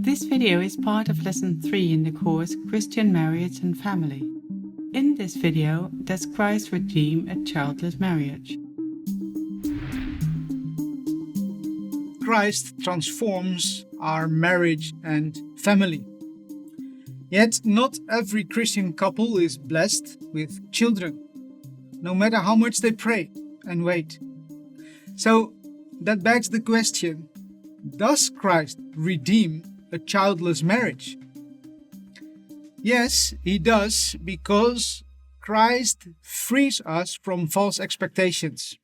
This video is part of Lesson 3 in the course Christian Marriage and Family. In this video, does Christ redeem a childless marriage? Christ transforms our marriage and family. Yet not every Christian couple is blessed with children, no matter how much they pray and wait. So that begs the question, does Christ redeem a childless marriage? Yes, he does, because Christ frees us from false expectations.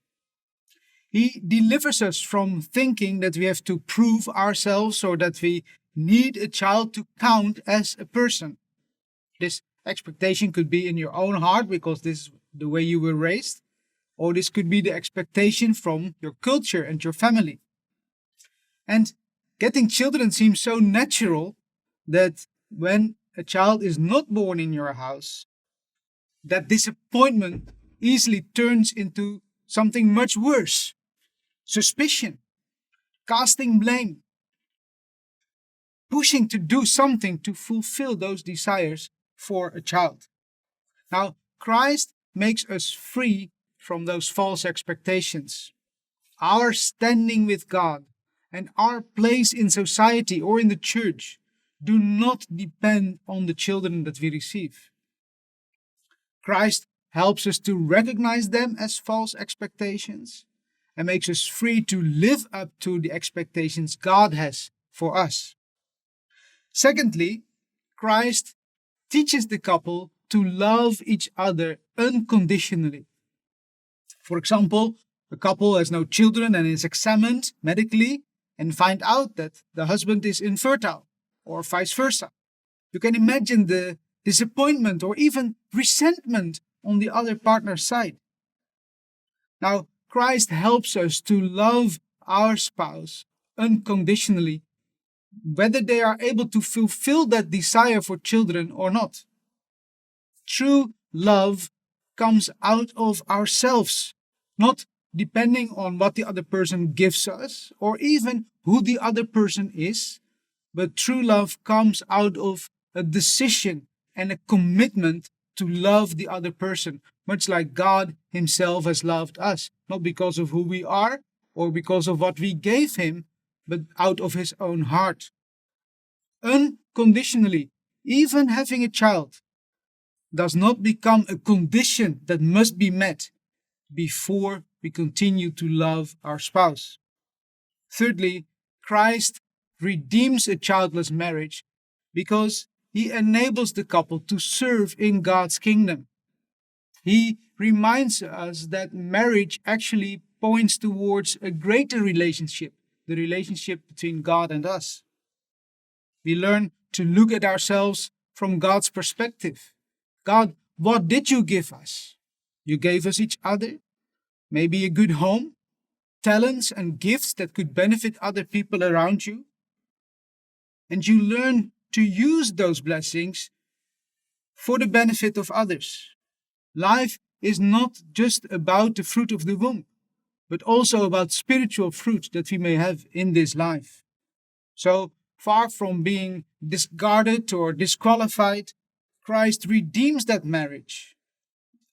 He delivers us from thinking that we have to prove ourselves or that we need a child to count as a person. This expectation could be in your own heart because this is the way you were raised, or this could be the expectation from your culture and your family. And getting children seems so natural that when a child is not born in your house, that disappointment easily turns into something much worse. Suspicion, casting blame, pushing to do something to fulfill those desires for a child. Now, Christ makes us free from those false expectations. Our standing with God and our place in society or in the church do not depend on the children that we receive. Christ helps us to recognize them as false expectations and makes us free to live up to the expectations God has for us. Secondly, Christ teaches the couple to love each other unconditionally. For example, a couple has no children and is examined medically and find out that the husband is infertile, or vice versa. You can imagine the disappointment or even resentment on the other partner's side. Now, Christ helps us to love our spouse unconditionally, whether they are able to fulfill that desire for children or not. True love comes out of ourselves, not depending on what the other person gives us or even who the other person is, but true love comes out of a decision and a commitment to love the other person, much like God himself has loved us, not because of who we are or because of what we gave him, but out of his own heart. Unconditionally, even having a child does not become a condition that must be met before we continue to love our spouse. Thirdly, Christ redeems a childless marriage because he enables the couple to serve in God's kingdom. He reminds us that marriage actually points towards a greater relationship, the relationship between God and us. We learn to look at ourselves from God's perspective. God, what did you give us? You gave us each other, maybe a good home, talents and gifts that could benefit other people around you. And you learn to use those blessings for the benefit of others. Life is not just about the fruit of the womb, but also about spiritual fruit that we may have in this life. So, far from being discarded or disqualified, Christ redeems that marriage,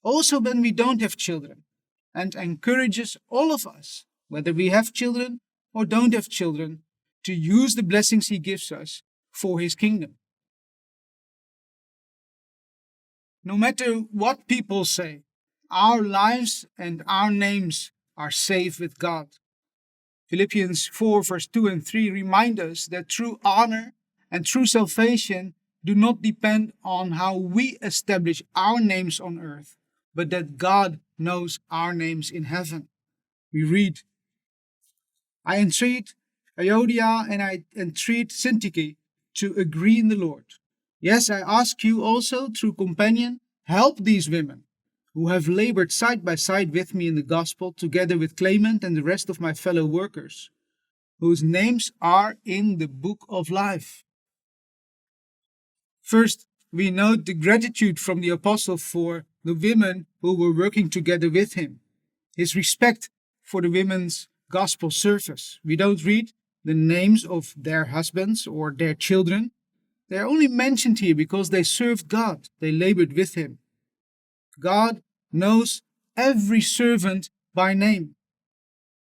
also when we don't have children, and encourages all of us, whether we have children or don't have children, to use the blessings he gives us for his kingdom. No matter what people say, our lives and our names are safe with God. Philippians 4 verse 2 and 3 remind us that true honor and true salvation do not depend on how we establish our names on earth, but that God knows our names in heaven. We read, I entreat Euodia and I entreat Syntyche to agree in the Lord. Yes, I ask you also, through companion, help these women who have labored side by side with me in the gospel, together with Clement and the rest of my fellow workers, whose names are in the book of life. First, we note the gratitude from the apostle for the women who were working together with him, his respect for the women's gospel service. We don't read the names of their husbands or their children. They are only mentioned here because they served God, they labored with Him. God knows every servant by name.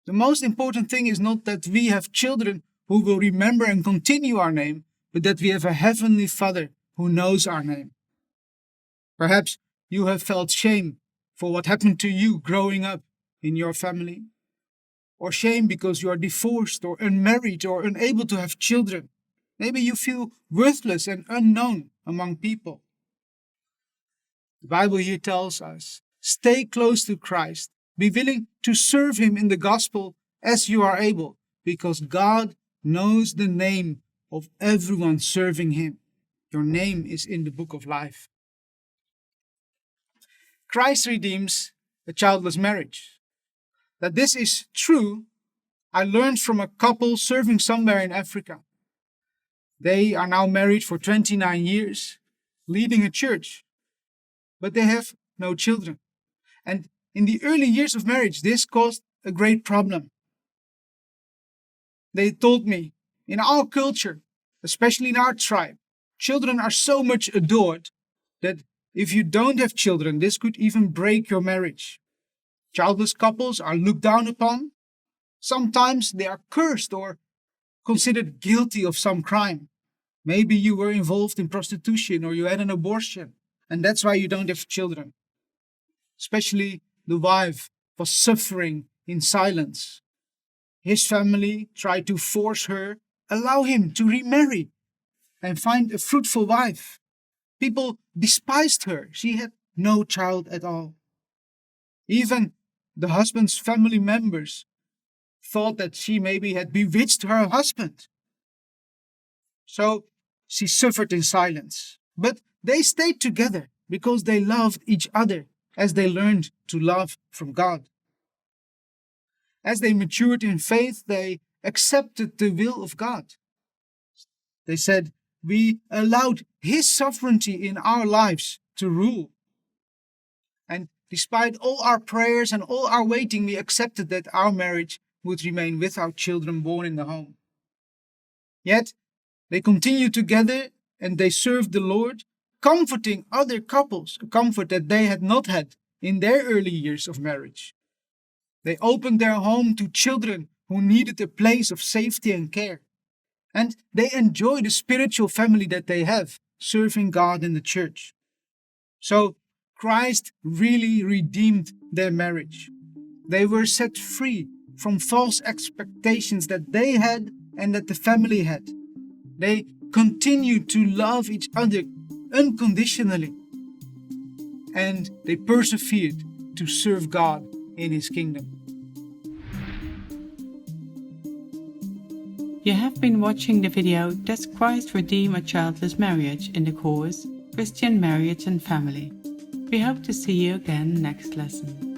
The most important thing is not that we have children who will remember and continue our name, but that we have a Heavenly Father who knows our name. Perhaps you have felt shame for what happened to you growing up in your family, or shame because you are divorced or unmarried or unable to have children. Maybe you feel worthless and unknown among people. The Bible here tells us, stay close to Christ. Be willing to serve Him in the gospel as you are able, because God knows the name of everyone serving Him. Your name is in the book of life. Christ redeems a childless marriage. That this is true, I learned from a couple serving somewhere in Africa. They are now married for 29 years, leading a church, but they have no children. And in the early years of marriage, this caused a great problem. They told me, in our culture, especially in our tribe, children are so much adored that if you don't have children, this could even break your marriage. Childless couples are looked down upon. Sometimes they are cursed or considered guilty of some crime. Maybe you were involved in prostitution or you had an abortion, and that's why you don't have children. Especially the wife was suffering in silence. His family tried to force her, allow him to remarry and find a fruitful wife. People despised her. She had no child at all. Even the husband's family members thought that she maybe had bewitched her husband. So she suffered in silence. But they stayed together because they loved each other as they learned to love from God. As they matured in faith, they accepted the will of God. They said, we allowed His sovereignty in our lives to rule. And despite all our prayers and all our waiting, we accepted that our marriage would remain without children born in the home. Yet, they continued together and they served the Lord, comforting other couples, a comfort that they had not had in their early years of marriage. They opened their home to children who needed a place of safety and care. And they enjoy the spiritual family that they have, serving God in the church. So, Christ really redeemed their marriage. They were set free from false expectations that they had and that the family had. They continued to love each other unconditionally. And they persevered to serve God in His kingdom. You have been watching the video Does Christ Redeem a Childless Marriage in the course Christian Marriage and Family. We hope to see you again next lesson.